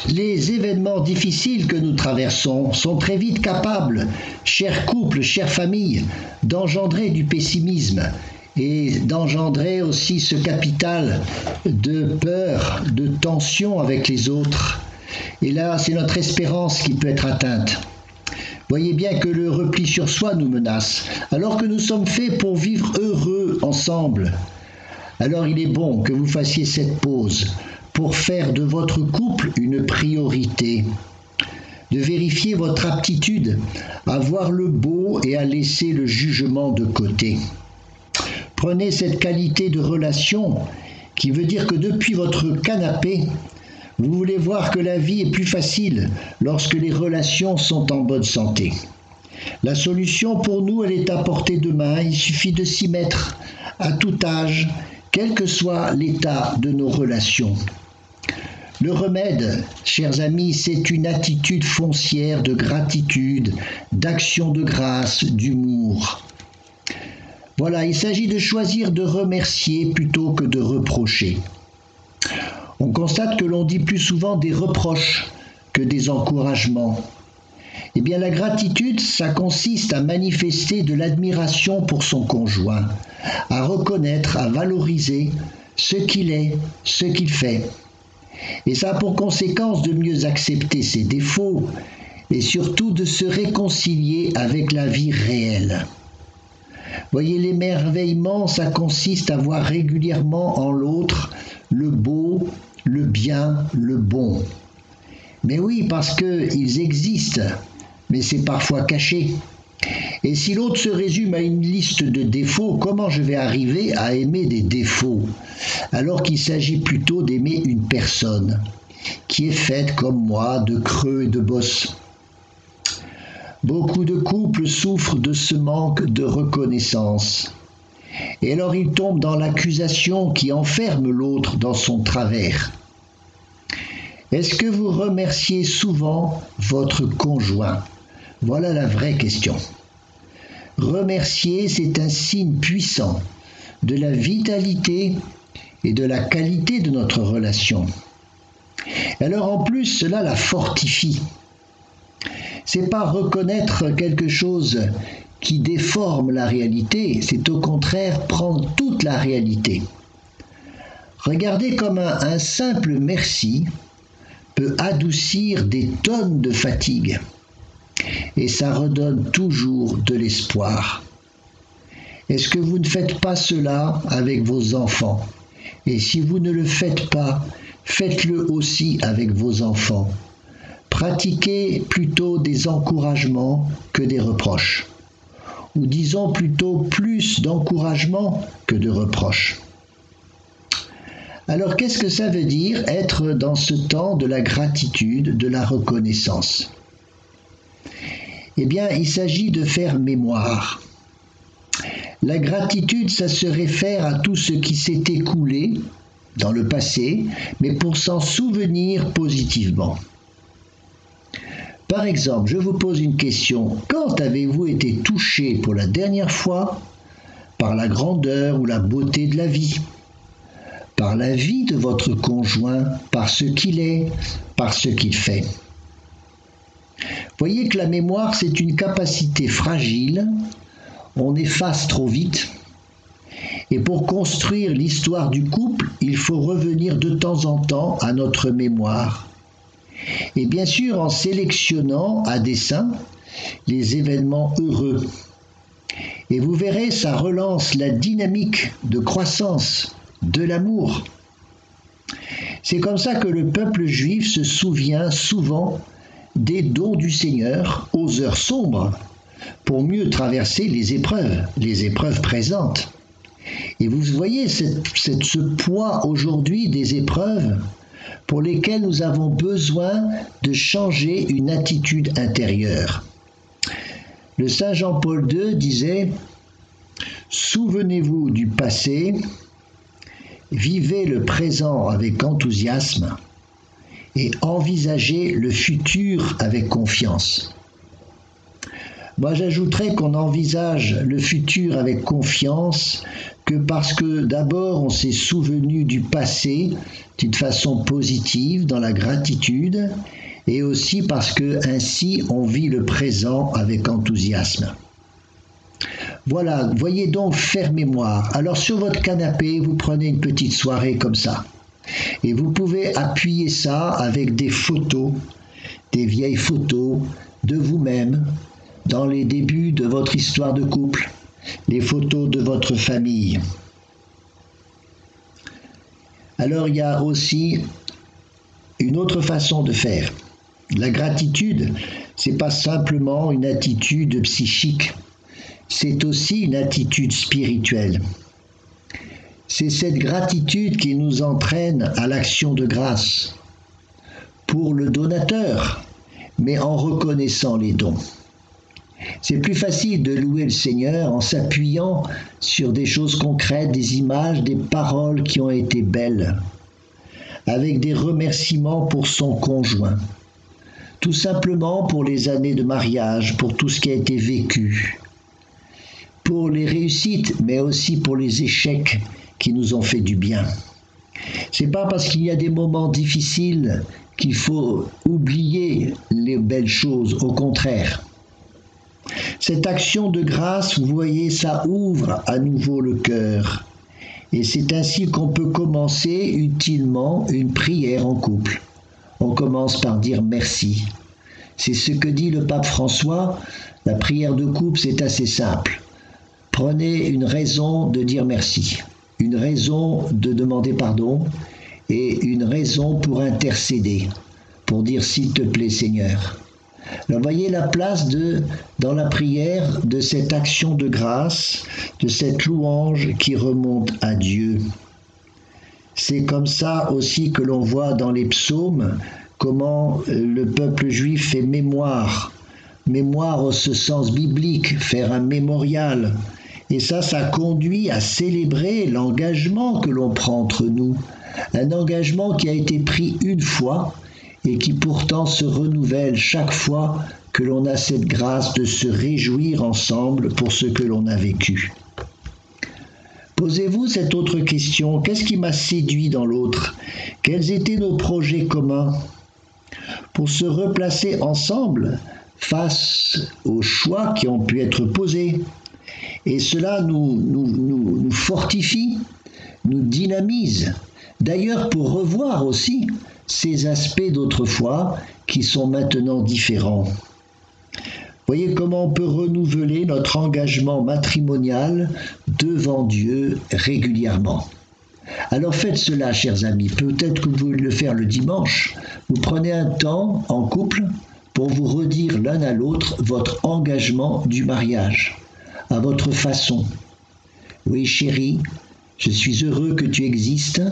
Les événements difficiles que nous traversons sont très vite capables, chers couples, chères familles, d'engendrer du pessimisme et d'engendrer aussi ce capital de peur, de tension avec les autres. Et là, c'est notre espérance qui peut être atteinte. Voyez bien que le repli sur soi nous menace, alors que nous sommes faits pour vivre heureux ensemble. Alors il est bon que vous fassiez cette pause pour faire de votre couple une priorité, de vérifier votre aptitude à voir le beau et à laisser le jugement de côté. Prenez cette qualité de relation qui veut dire que depuis votre canapé, vous voulez voir que la vie est plus facile lorsque les relations sont en bonne santé. La solution pour nous, elle est à portée de main, il suffit de s'y mettre à tout âge, quel que soit l'état de nos relations. Le remède, chers amis, c'est une attitude foncière de gratitude, d'action de grâce, d'humour. Voilà, il s'agit de choisir de remercier plutôt que de reprocher. On constate que l'on dit plus souvent des reproches que des encouragements. Eh bien, la gratitude, ça consiste à manifester de l'admiration pour son conjoint, à reconnaître, à valoriser ce qu'il est, ce qu'il fait. Et ça a pour conséquence de mieux accepter ses défauts et surtout de se réconcilier avec la vie réelle. Voyez, l'émerveillement, ça consiste à voir régulièrement en l'autre le beau, le bien, le bon. Mais oui, parce qu'ils existent, mais c'est parfois caché. Et si l'autre se résume à une liste de défauts, comment je vais arriver à aimer des défauts, alors qu'il s'agit plutôt d'aimer une personne qui est faite comme moi de creux et de bosses. Beaucoup de couples souffrent de ce manque de reconnaissance. Et alors ils tombent dans l'accusation qui enferme l'autre dans son travers. Est-ce que vous remerciez souvent votre conjoint ? Voilà la vraie question. Remercier, c'est un signe puissant de la vitalité et de la qualité de notre relation. Alors en plus, cela la fortifie. C'est pas reconnaître quelque chose qui déforme la réalité, c'est au contraire prendre toute la réalité. Regardez comme un simple merci peut adoucir des tonnes de fatigue. Et ça redonne toujours de l'espoir. Est-ce que vous ne faites pas cela avec vos enfants? Et si vous ne le faites pas, faites-le aussi avec vos enfants. Pratiquez plutôt des encouragements que des reproches. Ou disons plutôt plus d'encouragements que de reproches. Alors qu'est-ce que ça veut dire être dans ce temps de la gratitude, de la reconnaissance? Eh bien, il s'agit de faire mémoire. La gratitude, ça se réfère à tout ce qui s'est écoulé dans le passé, mais pour s'en souvenir positivement. Par exemple, je vous pose une question. Quand avez-vous été touché pour la dernière fois par la grandeur ou la beauté de la vie? Par la vie de votre conjoint, par ce qu'il est, par ce qu'il fait? Voyez que la mémoire, c'est une capacité fragile, on efface trop vite. Et pour construire l'histoire du couple, il faut revenir de temps en temps à notre mémoire. Et bien sûr en sélectionnant à dessein les événements heureux. Et vous verrez, ça relance la dynamique de croissance de l'amour. C'est comme ça que le peuple juif se souvient souvent des dons du Seigneur aux heures sombres pour mieux traverser les épreuves présentes. Et vous voyez ce poids aujourd'hui des épreuves pour lesquelles nous avons besoin de changer une attitude intérieure. Le Saint Jean-Paul II disait « Souvenez-vous du passé, vivez le présent avec enthousiasme et envisagez le futur avec confiance. » Moi, j'ajouterais qu'on envisage le futur avec confiance que parce que d'abord on s'est souvenu du passé d'une façon positive, dans la gratitude, et aussi parce que ainsi on vit le présent avec enthousiasme. Voilà, voyez donc faire mémoire. Alors sur votre canapé, vous prenez une petite soirée comme ça. Et vous pouvez appuyer ça avec des photos, des vieilles photos de vous-même, dans les débuts de votre histoire de couple, les photos de votre famille. Alors il y a aussi une autre façon de faire. La gratitude, c'est pas simplement une attitude psychique, c'est aussi une attitude spirituelle. C'est cette gratitude qui nous entraîne à l'action de grâce pour le donateur, mais en reconnaissant les dons. C'est plus facile de louer le Seigneur en s'appuyant sur des choses concrètes, des images, des paroles qui ont été belles, avec des remerciements pour son conjoint, tout simplement pour les années de mariage, pour tout ce qui a été vécu, pour les réussites, mais aussi pour les échecs qui nous ont fait du bien. C'est pas parce qu'il y a des moments difficiles qu'il faut oublier les belles choses, au contraire. Cette action de grâce, vous voyez, ça ouvre à nouveau le cœur. Et c'est ainsi qu'on peut commencer utilement une prière en couple. On commence par dire merci. C'est ce que dit le pape François. La prière de couple, c'est assez simple. Prenez une raison de dire merci, une raison de demander pardon et une raison pour intercéder, pour dire s'il te plaît Seigneur. Alors voyez la place dans la prière de cette action de grâce, de cette louange qui remonte à Dieu. C'est comme ça aussi que l'on voit dans les psaumes comment le peuple juif fait mémoire au sens biblique, faire un mémorial. Et ça conduit à célébrer l'engagement que l'on prend entre nous, un engagement qui a été pris une fois et qui pourtant se renouvelle chaque fois que l'on a cette grâce de se réjouir ensemble pour ce que l'on a vécu. Posez-vous cette autre question, qu'est-ce qui m'a séduit dans l'autre? Quels étaient nos projets communs? Pour se replacer ensemble face aux choix qui ont pu être posés. Et cela nous fortifie, nous dynamise. D'ailleurs, pour revoir aussi ces aspects d'autrefois qui sont maintenant différents. Voyez comment on peut renouveler notre engagement matrimonial devant Dieu régulièrement. Alors faites cela, chers amis. Peut-être que vous voulez le faire le dimanche. Vous prenez un temps en couple pour vous redire l'un à l'autre votre engagement du mariage, à votre façon. Oui, chérie, je suis heureux que tu existes,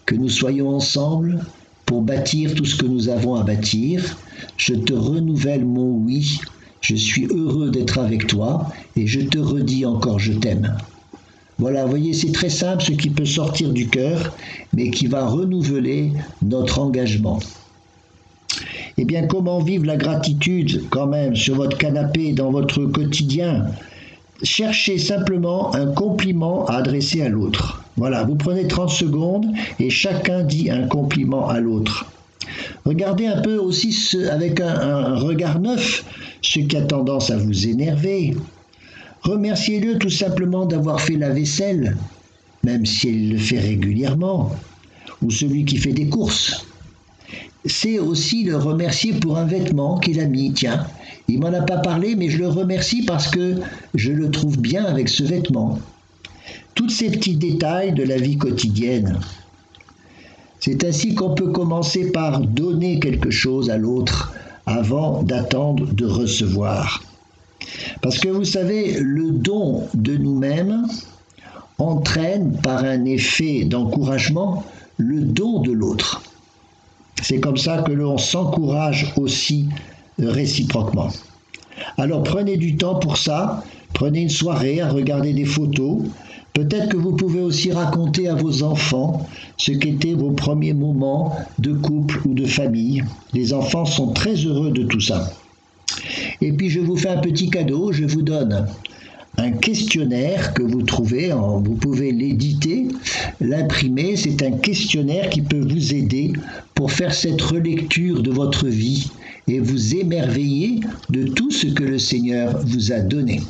que nous soyons ensemble pour bâtir tout ce que nous avons à bâtir. Je te renouvelle mon oui. Je suis heureux d'être avec toi et je te redis encore je t'aime. Voilà, vous voyez, c'est très simple ce qui peut sortir du cœur, mais qui va renouveler notre engagement. Eh bien, comment vivre la gratitude quand même sur votre canapé, dans votre quotidien? Cherchez simplement un compliment à adresser à l'autre. Voilà, vous prenez 30 secondes et chacun dit un compliment à l'autre. Regardez un peu aussi avec un regard neuf ce qui a tendance à vous énerver. Remerciez-le tout simplement d'avoir fait la vaisselle, même si il le fait régulièrement, ou celui qui fait des courses. C'est aussi le remercier pour un vêtement qu'il a mis. Tiens, il m'en a pas parlé, mais je le remercie parce que je le trouve bien avec ce vêtement. Tous ces petits détails de la vie quotidienne. C'est ainsi qu'on peut commencer par donner quelque chose à l'autre avant d'attendre de recevoir. Parce que vous savez, le don de nous-mêmes entraîne par un effet d'encouragement le don de l'autre. C'est comme ça que l'on s'encourage aussi réciproquement. Alors prenez du temps pour ça, prenez une soirée à regarder des photos. Peut-être que vous pouvez aussi raconter à vos enfants ce qu'étaient vos premiers moments de couple ou de famille. Les enfants sont très heureux de tout ça. Et puis je vous fais un petit cadeau, je vous donne un questionnaire que vous trouvez, vous pouvez l'éditer, l'imprimer, c'est un questionnaire qui peut vous aider pour faire cette relecture de votre vie et vous émerveiller de tout ce que le Seigneur vous a donné.